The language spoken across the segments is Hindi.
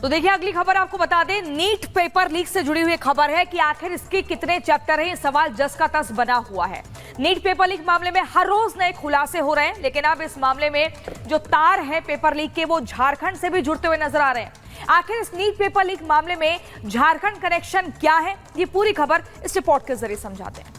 तो देखिए अगली खबर आपको बता दें, नीट पेपर लीक से जुड़ी हुई खबर है कि आखिर इसके कितने चैप्टर हैं, ये सवाल जस का तस बना हुआ है। नीट पेपर लीक मामले में हर रोज नए खुलासे हो रहे हैं, लेकिन अब इस मामले में जो तार हैं पेपर लीक के वो झारखंड से भी जुड़ते हुए नजर आ रहे हैं। आखिर इस नीट पेपर लीक मामले में झारखंड कनेक्शन क्या है, ये पूरी खबर इस रिपोर्ट के जरिए समझाते हैं।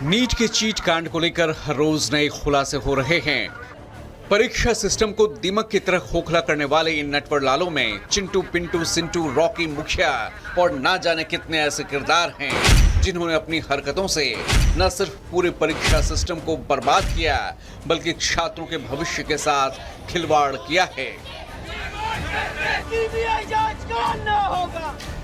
नीट के चीट कांड को लेकर हर रोज नए खुलासे हो रहे हैं। परीक्षा सिस्टम को दीमक की तरह खोखला करने वाले इन नटवर लालों में चिंटू, पिंटू, सिंटू, रॉकी, मुखिया और ना जाने कितने ऐसे किरदार हैं जिन्होंने अपनी हरकतों से न सिर्फ पूरे परीक्षा सिस्टम को बर्बाद किया बल्कि छात्रों के भविष्य के साथ खिलवाड़ किया है।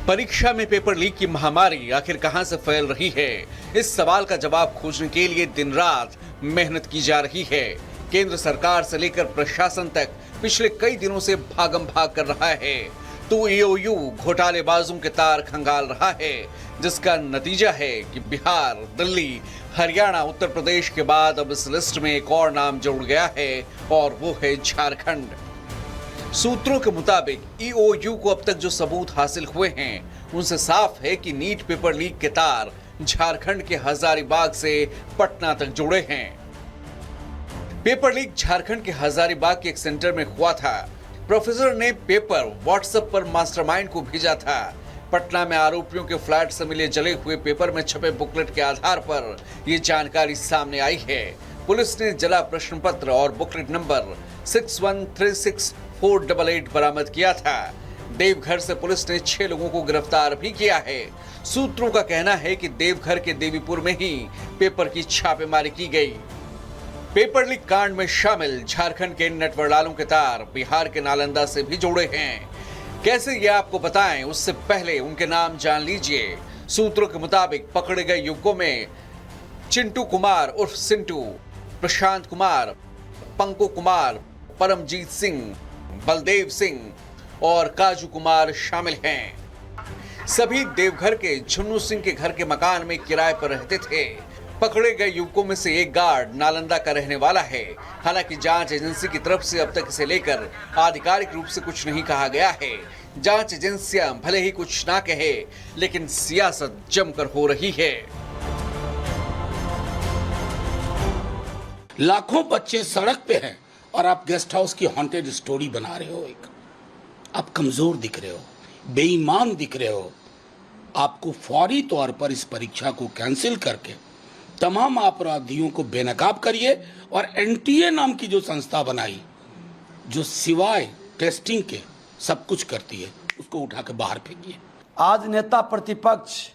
परीक्षा में पेपर लीक की महामारी आखिर कहां से फैल रही है, इस सवाल का जवाब खोजने के लिए दिन रात मेहनत की जा रही है। केंद्र सरकार से लेकर प्रशासन तक पिछले कई दिनों से भागम भाग कर रहा है, तो ईओयू घोटालेबाजों के तार खंगाल रहा है, जिसका नतीजा है कि बिहार, दिल्ली, हरियाणा, उत्तर प्रदेश के बाद अब इस लिस्ट में एक और नाम जुड़ गया है और वो है झारखंड। सूत्रों के मुताबिक ईओयू को अब तक जो सबूत हासिल हुए हैं उनसे साफ है कि नीट पेपर लीक के तार झारखंड के हजारीबाग से पटना तक जुड़े हैं। पेपर लीक झारखंड के हजारीबाग के एक सेंटर में हुआ था। प्रोफेसर ने पेपर व्हाट्सएप पर मास्टरमाइंड को भेजा था। पटना में आरोपियों के फ्लैट से मिले जले हुए पेपर में छपे बुकलेट के आधार पर यह जानकारी सामने आई है। पुलिस ने जला प्रश्न पत्र और बुकलेट नंबर 61364888 बरामद किया था। देवघर से पुलिस ने 6 लोगों को गिरफ्तार भी किया है। सूत्रों का कहना है कि देवघर के देवीपुर में ही पेपर की छापेमारी की गई। पेपर लीक कांड में शामिल झारखंड के नटवरलालों के तार बिहार के नालंदा से भी जुड़े हैं। कैसे ये आपको बताएं, उससे पहले उनके नाम जान लीजिए। सूत्रों के मुताबिक पकड़े गए युवकों में चिंटू कुमार उर्फ सिंटू, प्रशांत कुमार, पंकु कुमार, परमजीत सिंह, बलदेव सिंह और काजू कुमार शामिल हैं। सभी देवघर के झुन्नू सिंह के घर के मकान में किराए पर रहते थे। पकड़े गए युवकों में से एक गार्ड नालंदा का रहने वाला है। हालांकि जांच एजेंसी की तरफ से अब तक इसे लेकर आधिकारिक रूप से कुछ नहीं कहा गया है। जांच एजेंसियां भले ही कुछ ना कहे, लेकिन सियासत जमकर हो रही है। लाखों बच्चे सड़क पे हैं और आप गेस्ट हाउस की हॉन्टेड स्टोरी बना रहे हो। एक आप कमजोर दिख रहे हो, बेईमान दिख रहे हो। आपको फौरी तौर पर इस परीक्षा को कैंसिल करके तमाम अपराधियों को बेनकाब करिए और एनटीए नाम की जो संस्था बनाई, जो सिवाय टेस्टिंग के सब कुछ करती है, उसको उठा के बाहर फेंकिए। आज नेता प्रतिपक्ष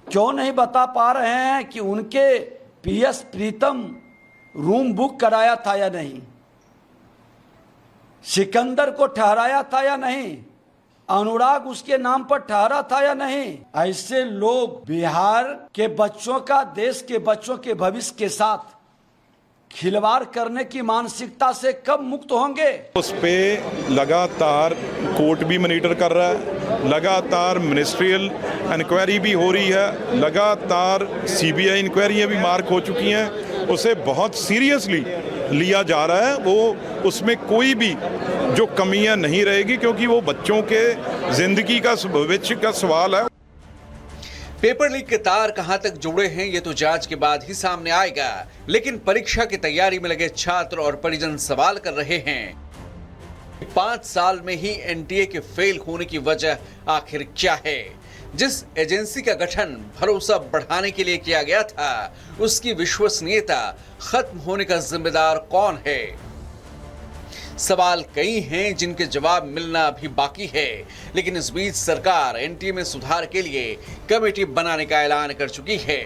क्यों नहीं बता पा रहे हैं कि उनके पीएस प्रीतम रूम बुक कराया था या नहीं, सिकंदर को ठहराया था या नहीं, अनुराग उसके नाम पर ठहरा था या नहीं। ऐसे लोग बिहार के बच्चों का, देश के बच्चों के भविष्य के साथ खिलवाड़ करने की मानसिकता से कब मुक्त होंगे। उस पे लगातार कोर्ट भी मॉनिटर कर रहा है, लगातार मिनिस्ट्रियल इंक्वायरी भी हो रही है, लगातार सीबीआई इंक्वायरियां भी मार्क हो चुकी हैं। उसे बहुत सीरियसली लिया जा रहा है। वो उसमें कोई भी जो कमियां नहीं रहेगी, क्योंकि वो बच्चों के जिंदगी का, भविष्य का सवाल है। पेपर लीक के तार कहां तक जुड़े हैं ये तो जांच के बाद ही सामने आएगा, लेकिन परीक्षा की तैयारी में लगे छात्र और परिजन सवाल कर रहे हैं 5 साल में ही एनटीए के फेल होने की वजह आखिर क्या है। जिस एजेंसी का गठन भरोसा बढ़ाने के लिए किया गया था, उसकी विश्वसनीयता खत्म होने का जिम्मेदार कौन है। सवाल कई हैं जिनके जवाब मिलना अभी बाकी है, लेकिन इस बीच सरकार एनटीए में सुधार के लिए कमेटी बनाने का ऐलान कर चुकी है।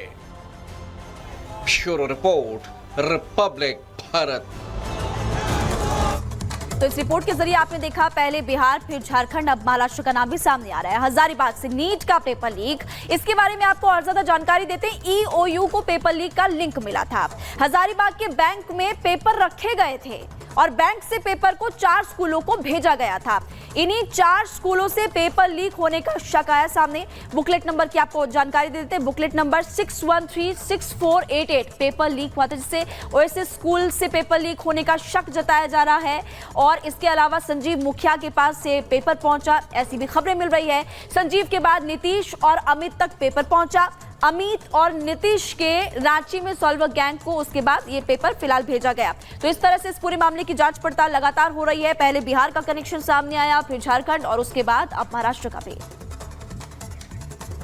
Bureau report, Republic Bharat. तो इस रिपोर्ट के जरिए आपने देखा पहले बिहार फिर झारखंड, अब महाराष्ट्र का नाम भी सामने आ रहा है। हजारीबाग से नीट का पेपर लीक, इसके बारे में आपको और ज्यादा जानकारी देते हैं। EOU को पेपर लीक का लिंक मिला था। हजारीबाग के बैंक में पेपर रखे गए थे और बैंक से पेपर को 4 स्कूलों को भेजा गया था। इन्हीं 4 स्कूलों से पेपर लीक होने का शक आया सामने। बुकलेट नंबर की आपको जानकारी देते हैं। बुकलेट नंबर 6136488 पेपर लीक हुआ था, जिससे ओएसएस स्कूल से पेपर लीक होने का शक जताया जा रहा है। और इसके अलावा संजीव मुखिया के पास से पेपर पहुंचा, ऐसी भी खबरें मिल रही है। संजीव के बाद नीतीश और अमित तक पेपर पहुंचा। अमित और नीतीश के रांची में सॉल्वर गैंग को उसके बाद ये पेपर फिलहाल भेजा गया। तो इस तरह से इस पूरे मामले की जांच पड़ताल लगातार हो रही है। पहले बिहार का कनेक्शन सामने आया, फिर झारखंड और उसके बाद अब महाराष्ट्र का भी।